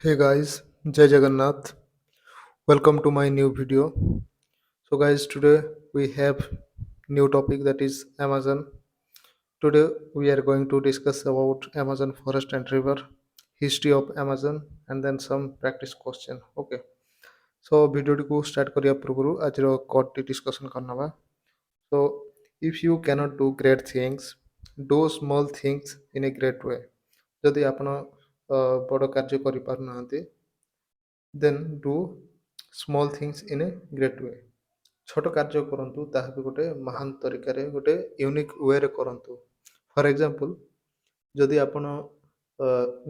Hey guys, Jai Jagannath. Welcome to my new video. So guys, today we have new topic that is Amazon. Today we are going to discuss about Amazon forest and river, history of Amazon and then some practice question. Okay. So video को start करिया पूर्वरु आज रो कोटी discussion करनवा. So if you cannot do great things, do small things in a great way. ଯଦି ଆପଣ ବଡ଼ କାର୍ଯ୍ୟ କରିପାରୁନାହାନ୍ତି then do small things in a great way. ଛୋଟ କାର୍ଯ୍ୟ କରନ୍ତୁ ତାହା ବି ଗୋଟେ ମହାନ ତରିକାରେ ଗୋଟେ ୟୁନିକ୍ ୱେରେ କରନ୍ତୁ. ଫର୍ ଏକ୍ଜାମ୍ପଲ୍ ଯଦି ଆପଣ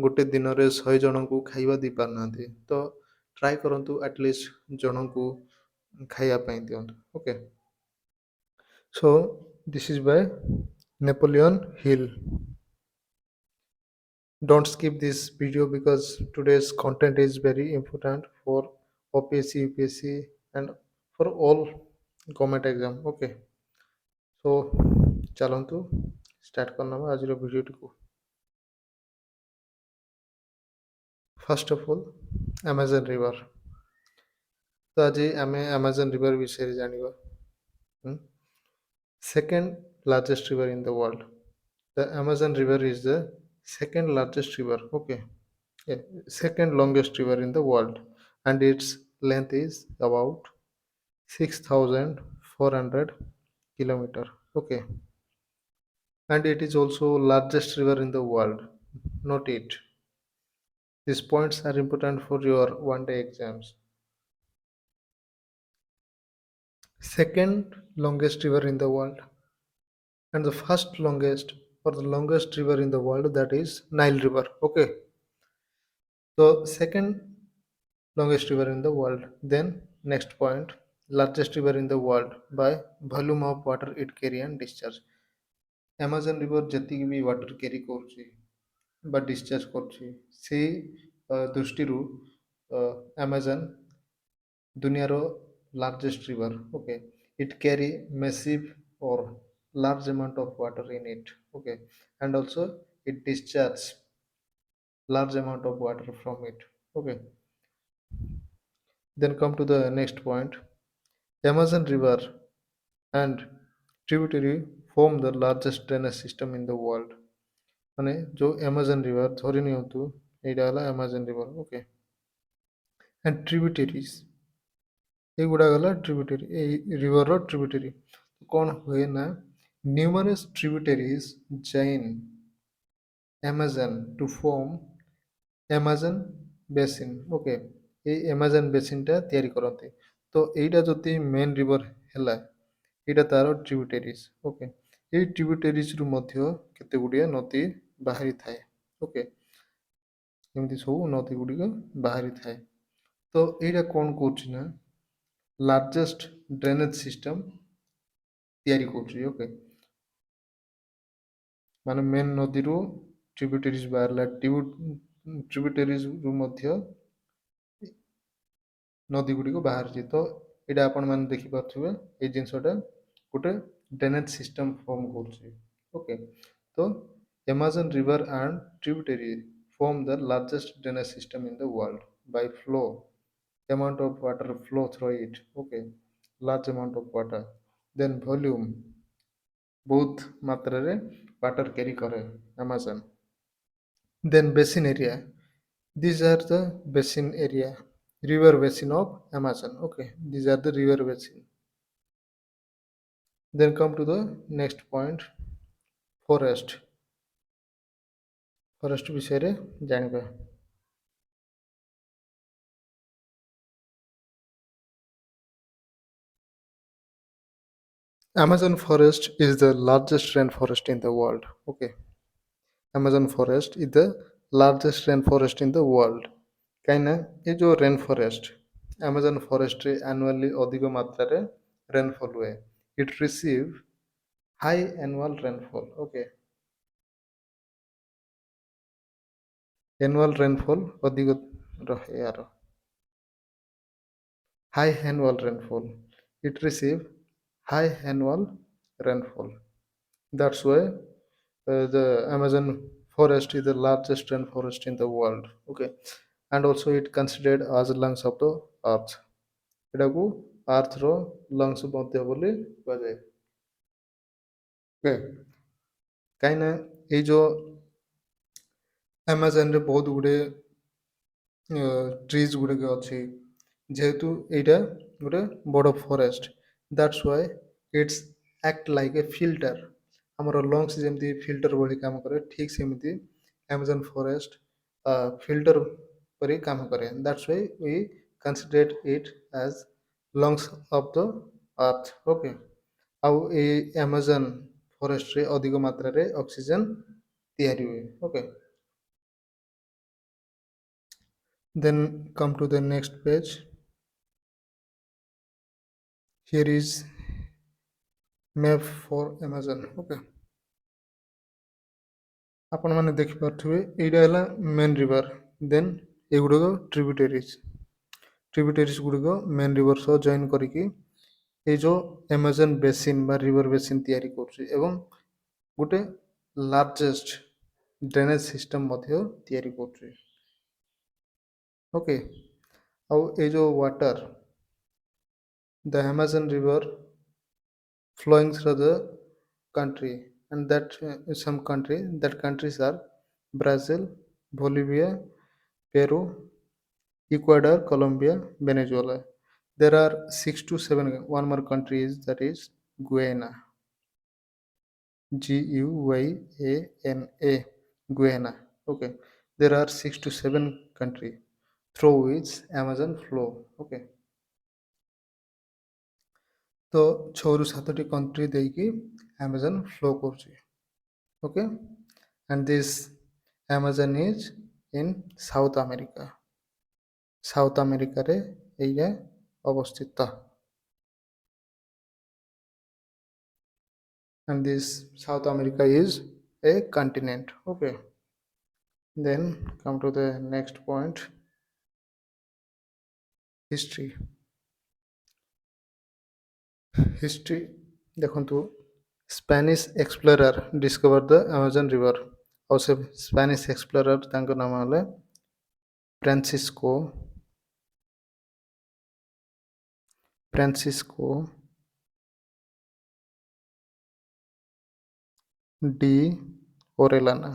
ଗୋଟେ ଦିନରେ 100 ଜଣଙ୍କୁ ଖାଇବା ଦେଇପାରୁନାହାନ୍ତି ତ ଟ୍ରାଏ କରନ୍ତୁ ଆଟଲିଷ୍ଟ ଜଣଙ୍କୁ ଖାଇବା ପାଇଁ ଦିଅନ୍ତୁ. Okay, so this is by Napoleon Hill. Don't skip this video because today's content is very important for OPSC, UPSC and for all government exam. Okay, so ଚାଲନ୍ତୁ start करना ଆଜିର ଭିଡ଼ିଓଟିକୁ. First of all, Amazon River. ତ ଆଜି ଆମେ Amazon River ବିଷୟରେ ଜାଣିବା. Second largest river in the world. The Amazon River is the second largest river. Okay, yeah, second longest river in the world, and its length is about 6,400 kilometer. Okay, and it is also largest river in the world. Note it. These points are important for your one day exams. Second longest river in the world, and the first longest or the longest river in the world, that is Nile River. Okay, so second longest river in the world. Then next point, largest river in the world by volume of water it carry and discharge. Amazon river ଯେତିକି ବି water carry କରୁଛି ବା discharge କରୁଛି ସେଇ ଦୃଷ୍ଟିରୁ Amazon ଦୁନିଆର largest river. Okay, it carry massive or large amount of water in it. Okay, and also it discharge large amount of water from it. Okay, then come to the next point. Amazon river and tributary form the largest drainage system in the world. ମାନେ जो Amazon river ଧରି ନିଅନ୍ତୁ ଏଇଟା ହେଲା Amazon river. Okay, and tributaries ଏଗୁଡ଼ା ଗଲା tributary, ଏଇ river ର tributary. କ'ଣ ହୁଏ ନା numerous tributaries join Amazon to form Amazon basin. Okay, এই Amazon basin ଟା ତିଆରି କରନ୍ତି. ତ ଏଇଟା ଯଦି main river ହେଲା ଏଇଟା ତାର tributaries. Okay, এই tributaries ରୁ ମଧ୍ୟ କେତେ ଗୁଡ଼ିଏ ନଦୀ ବାହାରିଥାଏ. ଓକେ, ଏମିତି ସବୁ ନଦୀ ଗୁଡ଼ିକ ବାହାରିଥାଏ. ତ ଏଇଟା କ'ଣ କରୁଛି ନା ଲାର୍ଜେଷ୍ଟ ଡ୍ରେନେଜ୍ ସିଷ୍ଟମ୍ ତିଆରି କରୁଛି. ଓକେ, ମାନେ ମେନ୍ ନଦୀରୁ tributaries ବାହାରିଲା, tributariesରୁ ମଧ୍ୟ ନଦୀ ଗୁଡ଼ିକ ବାହାରିଛି. ତ ଏଇଟା ଆପଣମାନେ ଦେଖିପାରୁଥିବେ ଏଇ ଜିନିଷଟା ଗୋଟେ ଡ୍ରେନେଜ୍ ସିଷ୍ଟମ୍ ଫର୍ମ କରୁଛି. ଓକେ, ତ Amazon river and tributary form the largest drainage system in the world by flow. Amount of water flow through it. Okay, large amount of water. Then volume, ବହୁତ ମାତ୍ରାରେ water carry करे Amazon. Then basin area. These are the basin area, river basin of Amazon. Okay, these are the river basin. Then come to the next point, forest. Forest ବିଷୟରେ ଜାଣିବା. Amazon forest is the largest rainforest in the world. Okay, Amazon forest is the largest rainforest in the world. କାହିଁକିନା ଏ ଯେଉଁ rainforest, Amazon forest ରେ annually ଅଧିକ ମାତ୍ରାରେ rainfall ହୁଏ. It receive high annual rainfall. Okay, annual rainfall ଅଧିକ ରହେ ୟାର. High annual rainfall. It receive high annual rainfall. That's why the Amazon forest is the largest rainforest in the world. Okay, and also it considered as lungs of the earth. ଏଟାକୁ Arthur ଲଙ୍ଗସ୍ ମଧ୍ୟ ବୋଲି କୁହାଯାଏ। Okay, କାହିଁକିନା ଏଇ ଯେଉଁ ଆମାଜନରେ ବହୁତ ଗୁଡ଼ିଏ trees ଗୁଡ଼ିକ ଅଛି, ଯେହେତୁ ଏଇଟା ଗୋଟେ ବଡ଼ forest, that's why it's act like a filter. ଆମର ଲଙ୍ଗସ୍ ଯେମିତି ଫିଲ୍ଟର ଭଳି କାମ କରେ, ଠିକ୍ ସେମିତି ଆମାଜନ ଫରେଷ୍ଟ ଫିଲ୍ଟର ପରି କାମ କରେ। That's why we consider it as lungs of the earth. Okay, ଆଉ ଏଇ ଆମାଜନ ଫରେଷ୍ଟରେ ଅଧିକ ମାତ୍ରାରେ ଅକ୍ସିଜେନ୍ ତିଆରି ହୁଏ। Okay, then come to the next page. Here is map for Amazon. Okay, ଆପଣ ମାନେ ଦେଖିପାରୁଥିବେ ଏଇଟା ହେଲା ମେନ୍ ରିଭର, ଦେନ୍ ଏଗୁଡ଼ାକ ଟ୍ରିବ୍ୟୁଟାରିଜ୍ ଗୁଡ଼ିକ ମେନ୍ ରିଭର ସହ ଜଏନ୍ କରିକି ଏଇ ଯେଉଁ ଆମାଜନ ବେସିନ୍ ବା ରିଭର ବେସିନ୍ ତିଆରି କରୁଛି ଏବଂ ଗୋଟେ ଲାର୍ଜେଷ୍ଟ ଡ୍ରେନେଜ୍ ସିଷ୍ଟମ୍ ମଧ୍ୟ ତିଆରି କରୁଛି। ଓକେ, ଆଉ ଏଇ ଯେଉଁ water, the Amazon river flowing through the country, and that that countries are Brazil, Bolivia, Peru, Ecuador, Colombia, Venezuela. There are 6 to 7. One more country is that is Guyana, Guyana, Guyana. Okay, there are 6 to 7 countries through which Amazon flow. Okay, तो 6 ରୁ 7ଟି country ଦେଇକି Amazon flow କରୁଛି। Okay, and this Amazon is in South America. South ଆମେରିକାରେ ଏଇଟା ଅବସ୍ଥିତ। And this South America is a continent. Okay, then come to the next point, history. History ଦେଖନ୍ତୁ, Spanish Explorer discover ଦ Amazon river. ଆଉ ସେ Spanish Explorer ତାଙ୍କ ନାମ ହେଲେ Francisco D ଓରେଲାନା।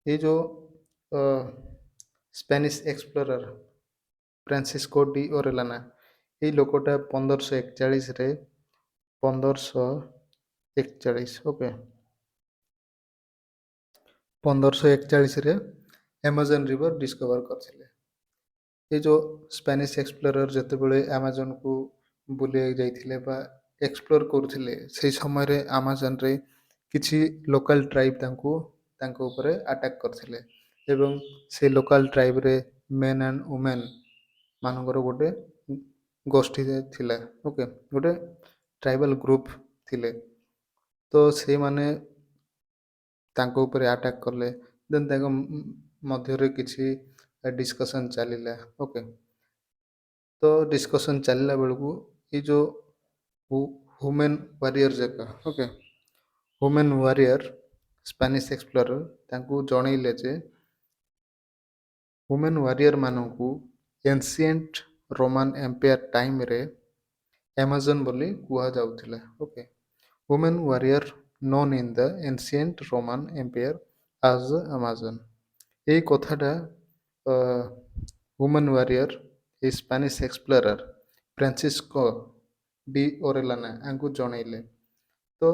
ये जो Spanish explorer Francisco de Orellana, ये लोकटा 1541 ओके 1541 एमाजन रिवर डिस्कवर करथिले। ये जो स्पेनिश एक्सप्लोरर जेतेबेले अमेजन को बुलिया जाइथिले बा एक्सप्लोर करुथिले, सेही समय रे अमेजन रे किछि लोकल ट्राइब तांको ऊपर अटैक करथिले एवं से लोकल ट्राइब रे मेन एंड वुमेन मानकर गोटे गोष्ठी थिला। ओके, गोटे ट्राइबल ग्रुप थिले, तो से माने तांको ऊपर अटैक करले। देन तांको मध्यरे किछि डिस्कशन चलिला। ओके, तो डिस्कशन चलिला बेलकू ये जो वुमेन वारियर जका, okay women warrior Spanish explorer तांको जणैले जे वुमेन वारियर मानकू एंशिएंट रोमान एम्पायर टाइम रे अमेजन बोली कुहा जाउथिला। Okay, women warrior known in the ancient Roman Empire as the Amazon। এই কথাটা वुमेन वारियर ए Spanish explorer Francisco de Orellana आंकु जणैले। तो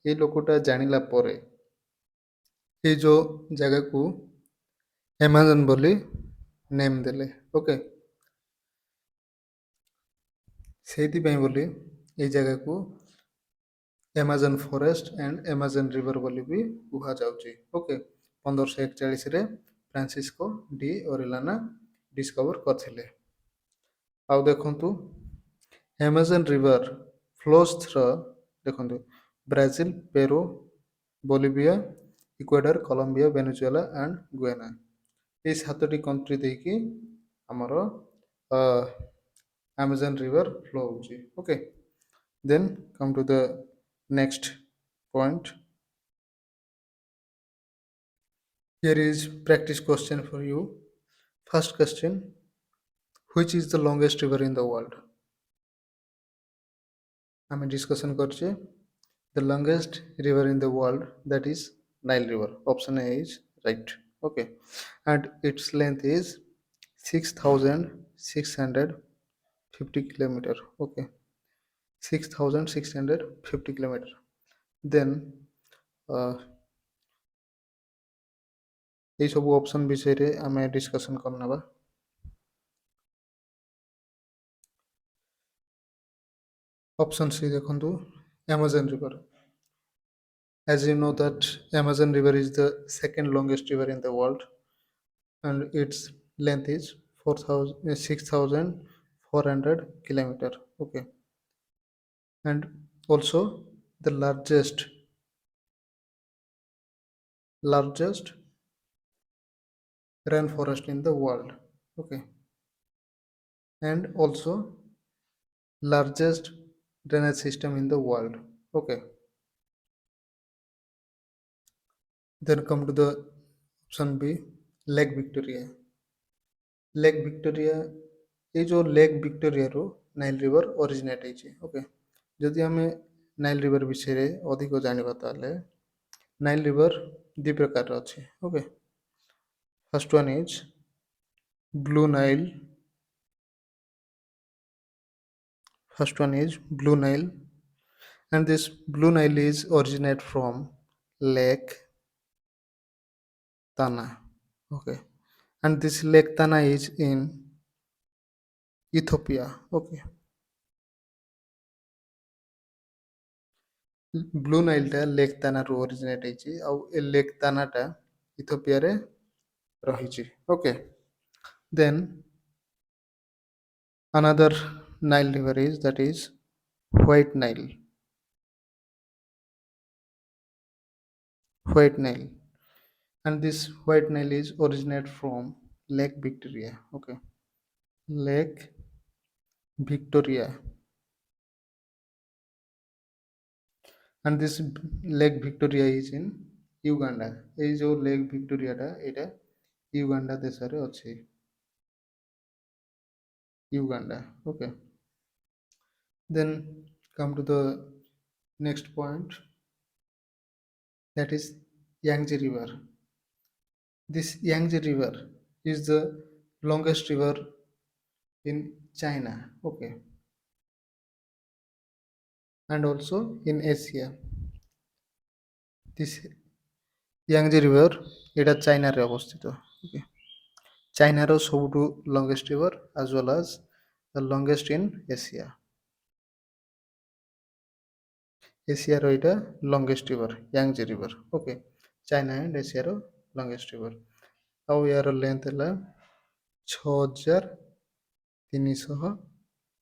ये लोकटा जानिला परे ये जो जगह को अमेजन बोली नेम देले। ओके, सेति पई बोली ये जगह को Amazon forest and Amazon river बोली भी कुहा जाउची। ओके, 1541 रे फ्रांसिस्को डी ओरेलाना डिस्कवर करथिले। आउ देखंतु अमेजन रिवर फ्लोज थ्रू देखंतु Brazil, Peru, Bolivia, Ecuador, Colombia, Venezuela and Guyana, ये 7टी कंट्री देकी हमरो अमेजन रिवर फ्लो होची। Okay, then come to the next point, Here is practice question for you. First question: which is the longest river in the world? ଆମେ discussion କରୁଛେ the longest river in the world, that is Nile River. Option A is right. Okay, and its length is 6,650 kilometer. Okay, 6,650 kilometer. Then এই ସବୁ option ବିଷୟରେ ଆମେ discussion କରିନେବା। Option C ଦେଖନ୍ତୁ, Amazon River. As you know that Amazon River is the second longest river in the world, and its length is 6,400 kilometer. Okay, and also the largest rainforest in the world. Okay, and also largest drainage system in the world. Okay, then come to the option B, Lake Victoria. Lake Victoria, ये जो lake Victoria रो Nile river originate होइछे। Okay, जदि हमें Nile river विषय अधिक जानिबा ताले Nile river दि प्रकार अच्छे। Okay, first one is blue Nile. First one is Blue Nile, and this Blue Nile is originate from Lake Tana. Okay, and this Lake Tana is in Ethiopia. Okay, Blue Nile टा Lake Tana ରୁ originate ହେଇଛି, ଆଉ ଏ Lake Tana ଟା Ethiopia ରେ ରହିଛି। Okay, then another Nile river is, that is White Nile. White Nile, and this White Nile is originate from Lake Victoria. Okay, Lake Victoria, and this Lake Victoria is in Uganda. এই जो Lake Victoria টা এটা Uganda দেশରେ ଅଛି। Uganda. Okay, then come to the next point, that is Yangtze River. This Yangtze River is the longest river in China. Okay, and also in Asia. This Yangtze River এটা চাইনারে অবস্থিত। ওকে, চাইনার ସବୁଠୁ longest river as well as the longest in Asia. Asia रो এটা longest river Yangtze River. Okay, China and Asia row longest river, ଆଉ यार length ହେଲା 6,300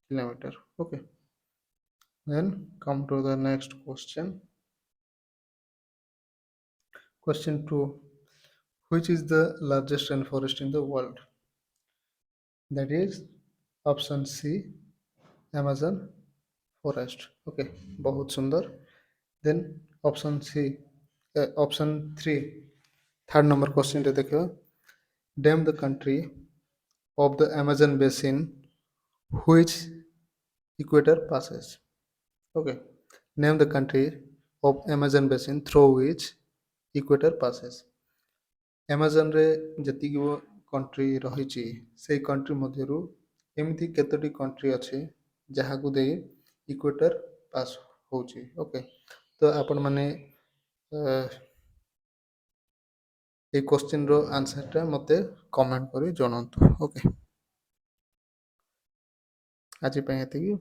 kilometer. Okay, then come to the next question. Question 2, which is the largest rainforest in the world? That is option C, Amazon forest. Okay, बहुत सुंदर। Then option C, option 3, third number question टे देखो, name the country of the Amazon basin which equator passes. Okay, name the country of Amazon basin through which equator passes. Amazon रे जतिक country रही से country मध्यरु एमती केतोटी country अच्छे जहाँ को दे equator पास होची। ओके, तो आपण माने এই क्वेश्चन रो आंसर टा मते कमेंट करी जणांतु। ओके, आज पे एतिकी,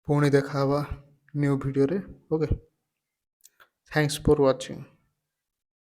पुणी देखा हवा न्यू वीडियो रे। Okay, thanks for watching.